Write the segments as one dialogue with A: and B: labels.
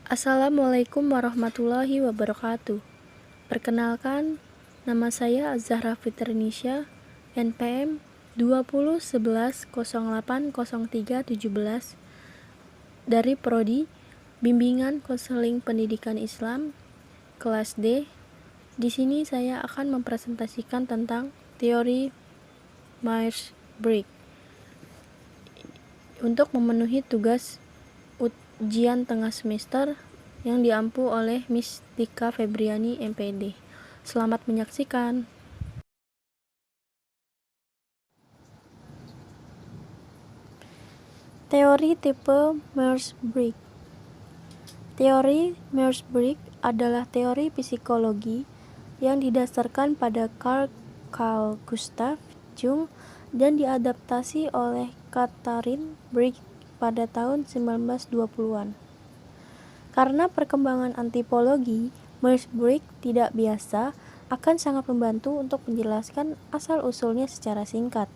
A: Assalamualaikum warahmatullahi wabarakatuh. Perkenalkan, nama saya Az-Zahra Fitrinisha, NPM 2011080317 dari Prodi Bimbingan Konseling Pendidikan Islam kelas D. Di sini saya akan mempresentasikan tentang teori Myers-Briggs untuk memenuhi tugas ujian tengah semester yang diampu oleh Miss Tika Febriani MPD. Selamat menyaksikan. Teori tipe Myers-Briggs. Teori Myers-Briggs adalah teori psikologi yang didasarkan pada Carl Gustav Jung dan diadaptasi oleh Catherine Briggs pada tahun 1920-an. Karena perkembangan antropologi Myers-Briggs tidak biasa, akan sangat membantu untuk menjelaskan asal-usulnya secara singkat.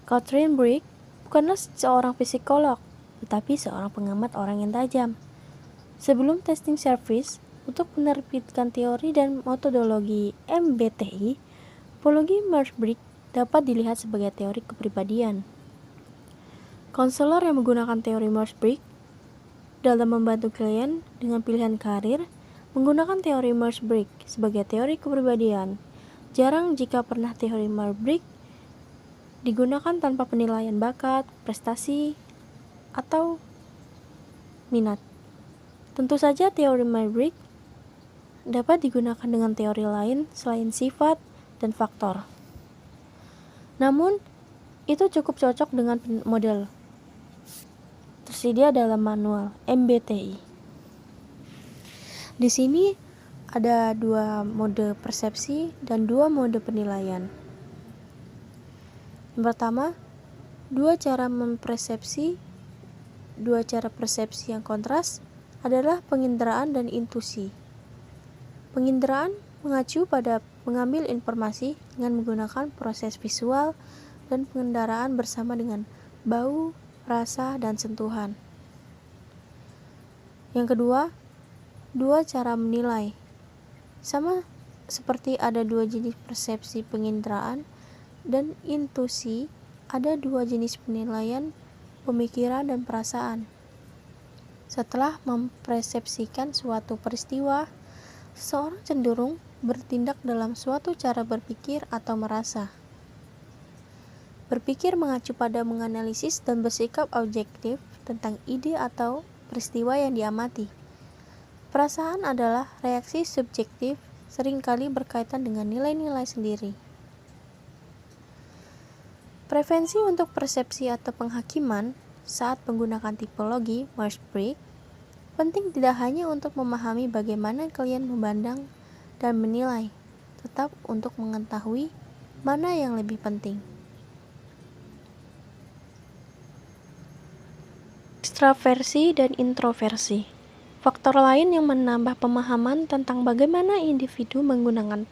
A: Catherine Briggs bukanlah seorang psikolog, tetapi seorang pengamat orang yang tajam. Sebelum testing service untuk menerbitkan teori dan metodologi MBTI, tipologi Myers-Briggs dapat dilihat sebagai teori kepribadian. Konselor yang menggunakan teori Myers-Briggs dalam membantu klien dengan pilihan karir menggunakan teori Myers-Briggs sebagai teori kepribadian. Jarang jika pernah teori Myers-Briggs digunakan tanpa penilaian bakat, prestasi, atau minat. Tentu saja teori Myers-Briggs dapat digunakan dengan teori lain selain sifat dan faktor. Namun, itu cukup cocok dengan model tersedia dalam manual MBTI. Di sini ada 2 mode persepsi dan 2 mode penilaian. Yang pertama, 2 cara persepsi yang kontras adalah penginderaan dan intuisi. Penginderaan mengacu pada mengambil informasi dengan menggunakan proses visual dan pengendaraan bersama dengan bau, rasa, dan sentuhan. Yang kedua, 2 cara menilai. Sama seperti ada 2 jenis persepsi penginderaan dan intuisi, ada 2 jenis penilaian pemikiran dan perasaan. Setelah mempersepsikan suatu peristiwa, seseorang cenderung bertindak dalam suatu cara berpikir atau merasa. Berpikir mengacu pada menganalisis dan bersikap objektif tentang ide atau peristiwa yang diamati. Perasaan adalah reaksi subjektif, seringkali berkaitan dengan nilai-nilai sendiri. Preferensi untuk persepsi atau penghakiman saat menggunakan tipologi Myers-Briggs penting tidak hanya untuk memahami bagaimana kalian memandang dan menilai, tetap untuk mengetahui mana yang lebih penting. Ekstraversi dan introversi. Faktor lain yang menambah pemahaman tentang bagaimana individu menggunakan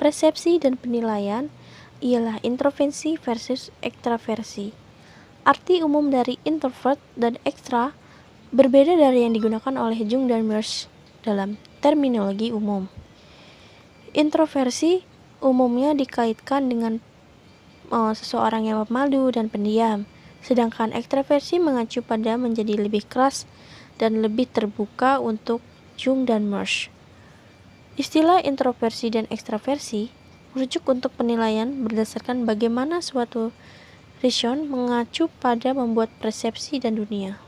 A: persepsi dan penilaian ialah introversi versus ekstraversi. Arti umum dari introvert dan ekstra berbeda dari yang digunakan oleh Jung dan Myers dalam terminologi umum. Introversi umumnya dikaitkan dengan seseorang yang pemalu dan pendiam, sedangkan ekstraversi mengacu pada menjadi lebih keras dan lebih terbuka untuk Jung dan Myers. Istilah introversi dan ekstraversi merujuk untuk penilaian berdasarkan bagaimana suatu reason mengacu pada membuat persepsi dan dunia.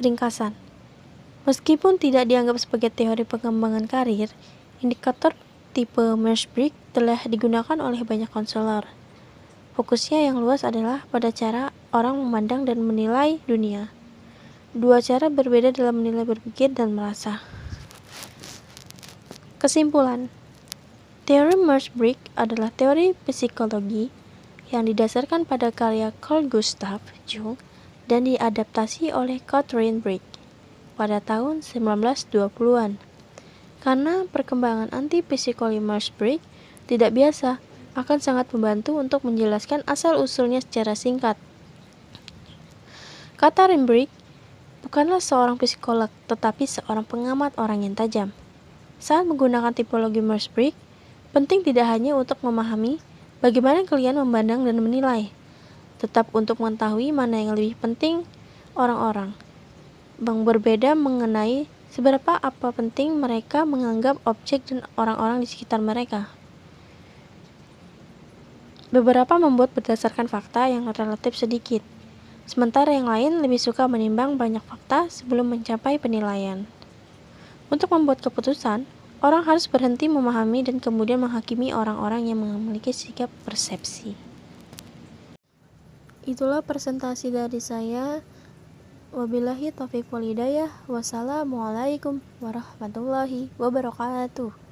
A: Ringkasan. Meskipun tidak dianggap sebagai teori pengembangan karir, indikator tipe Myers-Briggs telah digunakan oleh banyak konselor. Fokusnya yang luas adalah pada cara orang memandang dan menilai dunia. 2 cara berbeda dalam menilai, berpikir, dan merasa. Kesimpulan, teori Myers-Briggs adalah teori psikologi yang didasarkan pada karya Carl Gustav Jung dan diadaptasi oleh Catherine Briggs pada tahun 1920-an. Karena perkembangan antipsikologi Myers-Briggs tidak biasa, akan sangat membantu untuk menjelaskan asal-usulnya secara singkat. Catherine Briggs bukanlah seorang psikolog, tetapi seorang pengamat orang yang tajam. Saat menggunakan tipologi Myers-Briggs, penting tidak hanya untuk memahami bagaimana kalian memandang dan menilai, tetap untuk mengetahui mana yang lebih penting orang-orang berbeda mengenai seberapa apa penting mereka menganggap objek dan orang-orang di sekitar mereka. Beberapa membuat berdasarkan fakta yang relatif sedikit, sementara yang lain lebih suka menimbang banyak fakta sebelum mencapai penilaian. Untuk membuat keputusan, orang harus berhenti memahami dan kemudian menghakimi orang-orang yang memiliki sikap persepsi. Itulah presentasi dari saya. Wabillahi taufiq wal hidayah. Wassalamualaikum warahmatullahi wabarakatuh.